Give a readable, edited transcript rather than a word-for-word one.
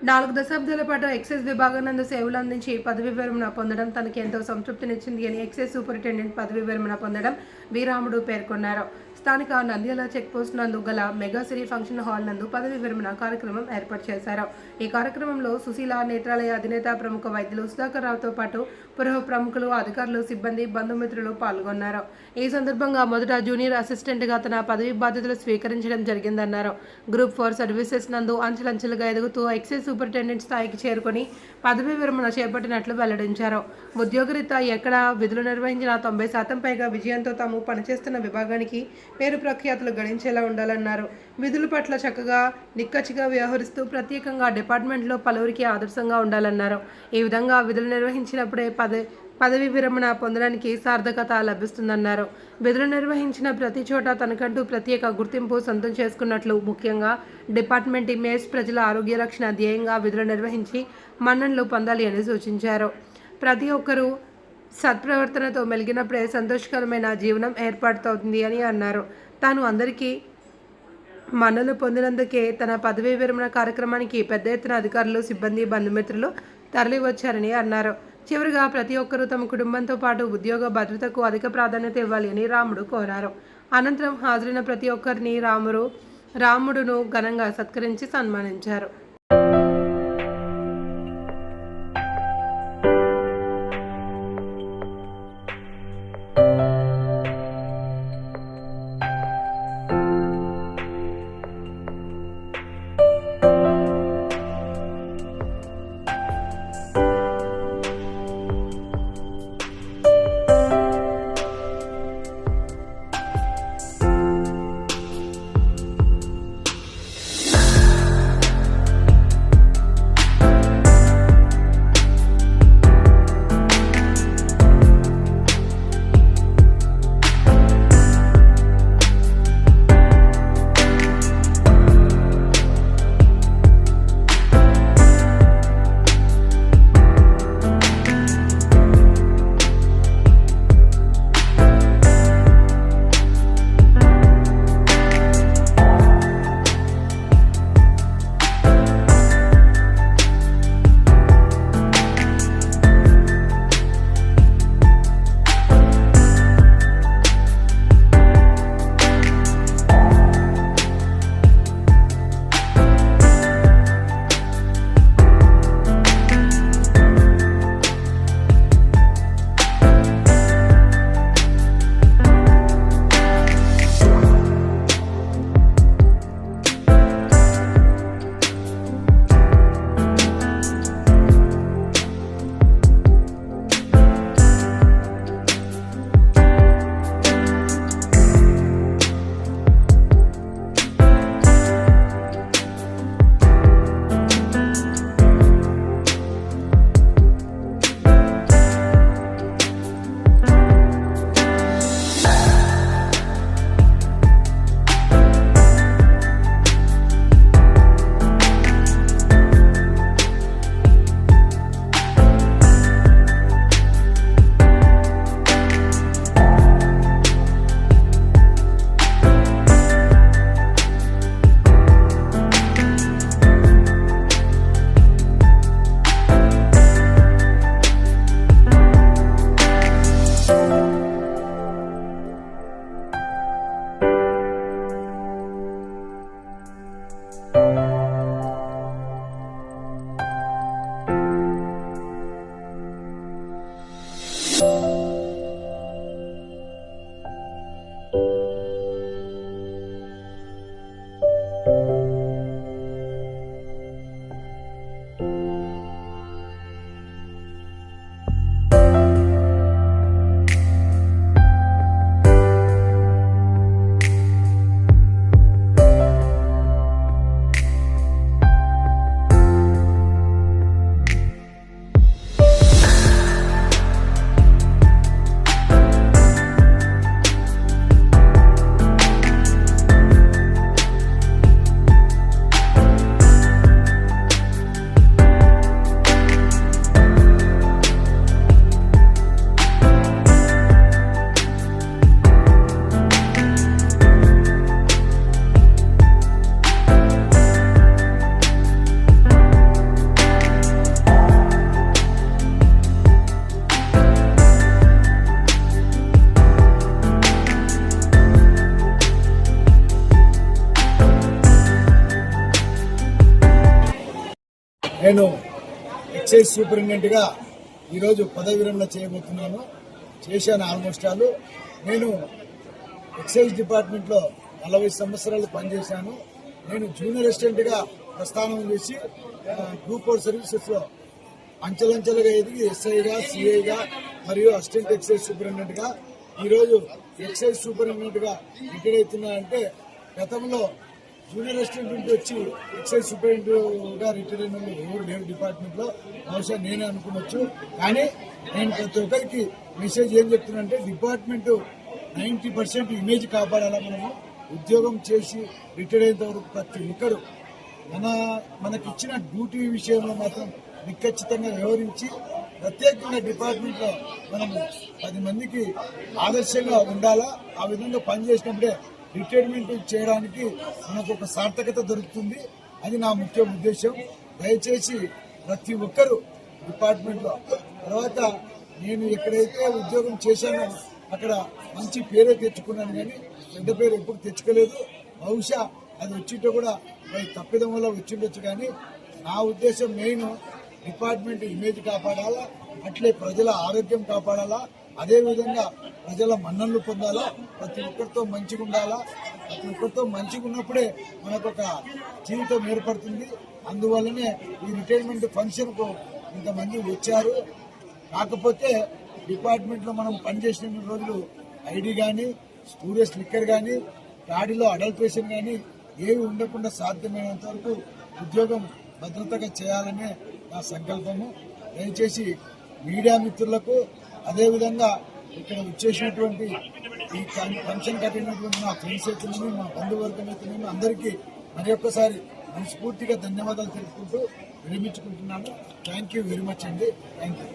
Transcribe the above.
4 దశాబ్దాల పాటు ఎక్సైజ్ విభాగం నందు సేవలు అందించి పదవి విరమణ పొందడం తనకి ఎంతో సంతృప్తినిచ్చింది అని ఎక్సైజ్ సూపరింటెండెంట్ పదవి విరమణ పొందడం వీరాముడు పేర్కొన్నారు. స్థానిక నంద్యాల చెక్పోస్ట్ నందు గల మెగాసిరీ ఫంక్షన్ హాల్ నందు పదవి విరమణ కార్యక్రమం ఏర్పాటు చేశారు. ఈ కార్యక్రమంలో సుశీల నేత్రాలయ అధినేత ప్రముఖ వైద్యులు సుధాకర్ రావుతో పాటు పురః ప్రముఖులు, అధికారులు, సిబ్బంది, బంధుమిత్రులు పాల్గొన్నారు. ఈ సందర్భంగా మొదట జూనియర్ అసిస్టెంట్గా తన పదవి బాధ్యతలు స్వీకరించడం జరిగిందన్నారు. గ్రూప్ 4 సర్వీసెస్ నందు అంచెలంచెలుగా ఎదుగుతూ ఎక్సైజ్ సూపరింటెండెంట్ స్థాయికి చేరుకొని పదవి విరమణ చేపట్టినట్లు వెల్లడించారు. ఉద్యోగరీత్యా ఎక్కడ విధులు నిర్వహించిన 90% పైగా విజయంతో తాము పనిచేస్తున్న విభాగానికి పేరు ప్రఖ్యాతులు గడించేలా ఉండాలన్నారు. విధుల పట్ల చక్కగా నిక్కచ్చిగా వ్యవహరిస్తూ ప్రత్యేకంగా డిపార్ట్మెంట్లో పలువురికి ఆదర్శంగా ఉండాలన్నారు. ఈ విధంగా విధులు నిర్వహించినప్పుడే పదవి విరమణ పొందడానికి సార్థకత లభిస్తుందన్నారు. విధులు నిర్వహించిన ప్రతి చోట తనకంటూ ప్రత్యేక గుర్తింపు సొంతం చేసుకున్నట్లు, ముఖ్యంగా డిపార్ట్మెంట్ ఇమేజ్, ప్రజల ఆరోగ్య రక్షణ ధ్యేయంగా విధులు నిర్వహించి మన్ననలు పొందాలి అని సూచించారు. ప్రతి ఒక్కరూ సత్ప్రవర్తనతో మెలిగినప్పుడే సంతోషకరమైన జీవనం ఏర్పడుతుంది అని అన్నారు. తాను అందరికీ మన్ననలు పొందినందుకే తన పదవీ విరమణ కార్యక్రమానికి పెద్ద ఎత్తున అధికారులు, సిబ్బంది, బంధుమిత్రులు తరలి వచ్చారని అన్నారు. చివరిగా ప్రతి ఒక్కరూ తమ కుటుంబంతో పాటు ఉద్యోగ భద్రతకు అధిక ప్రాధాన్యత ఇవ్వాలి అని రాముడు కోరారు. అనంతరం హాజరైన ప్రతి ఒక్కరిని రాముడును ఘనంగా సత్కరించి సన్మానించారు. నేను ఎక్సైజ్ సూపరింటెండెంట్గా ఈరోజు పదవి విరమణ చేయబోతున్నాను. చేశాను ఆల్మోస్ట్ ఆల్. నేను ఎక్సైజ్ డిపార్ట్మెంట్లో 40 సంవత్సరాలు పనిచేశాను. నేను జూనియర్ అసిస్టెంట్గా ప్రస్థానం చేసి గ్రూప్ 4 సర్వీసెస్లో అంచెలంచెలుగా ఎదిగి ఎస్ఐగా, సిఐగా మరియు అసిస్టెంట్ ఎక్సైజ్ సూపరింటెండెంట్గా ఈరోజు ఎక్సైజ్ సూపరింటెండెంట్గా రిటైర్ అవుతున్నా అంటే గతంలో జూనియర్ అసిస్టెంట్ నుంచి వచ్చి ఎక్సైజ్ సూపరింటెండెంట్గా రిటైర్ అయిన వాళ్ళు ఎవరు లేరు డిపార్ట్మెంట్లో. బహుశా నేనే అనుకోవచ్చు. కానీ నేను ప్రతి ఒక్కరికి మెసేజ్ ఏం చెప్తున్నానంటే డిపార్ట్మెంట్ 90% ఇమేజ్ కాపాడాలా. మనము ఉద్యోగం చేసి రిటైర్ అయినంత వరకు ప్రతి ఒక్కరు మనకిచ్చిన డ్యూటీ విషయంలో మాత్రం నిఖచ్చితంగా వ్యవహరించి ప్రత్యేకంగా డిపార్ట్మెంట్లో మనం 10 మందికి ఆదర్శంగా ఉండాలా. ఆ విధంగా పనిచేసినప్పుడే రిటైర్మెంట్ చేయడానికి మనకు ఒక సార్థకత దొరుకుతుంది. అది నా ముఖ్య ఉద్దేశం. దయచేసి ప్రతి ఒక్కరూ డిపార్ట్మెంట్లో తర్వాత నేను ఎక్కడైతే ఉద్యోగం చేశానో అక్కడ మంచి పేరే తెచ్చుకున్నాను, కానీ పెద్ద పేరు ఎప్పుడు తెచ్చుకోలేదు. బహుశా అది వచ్చింటే కూడా తప్పిదం వల్ల వచ్చిండొచ్చు. కానీ నా ఉద్దేశం మెయిన్ డిపార్ట్మెంట్ ఇమేజ్ కాపాడాలా, అట్లే ప్రజల ఆరోగ్యం కాపాడాలా, అదేవిధంగా ప్రజల మన్ననలు పొందాలా, ప్రతి ఒక్కరితో మంచిగా ఉండాలా. ప్రతి ఒక్కరితో మంచిగా ఉన్నప్పుడే మనకు ఒక జీవితం ఏర్పడుతుంది. అందువల్లనే ఈ రిటైర్మెంట్ ఫంక్షన్కు ఇంతమంది వచ్చారు. కాకపోతే డిపార్ట్మెంట్లో మనం పనిచేసిన రోజులు ఐడి కానీ, స్టూడెంట్స్ లిక్కర్ కానీ, గాడిలో అడల్ట్రేషన్ కానీ ఏవి ఉండకుండా సాధ్యమైనంత వరకు ఉద్యోగం భద్రతగా చేయాలనే నా సంకల్పము. దయచేసి మీడియా మిత్రులకు, అదేవిధంగా ఇక్కడ వచ్చేసినటువంటి ఈ ఫంక్షన్ కట్టినటువంటి మా ఫ్రెండ్స్ అయితేనేమి, మా బంధువర్గం అయితేనేమి అందరికీ మరి ఒక్కసారి మనస్ఫూర్తిగా ధన్యవాదాలు తెలుపుకుంటూ విరమించుకుంటున్నాను. థ్యాంక్ యూ వెరీ మచ్ అండి. Thank you.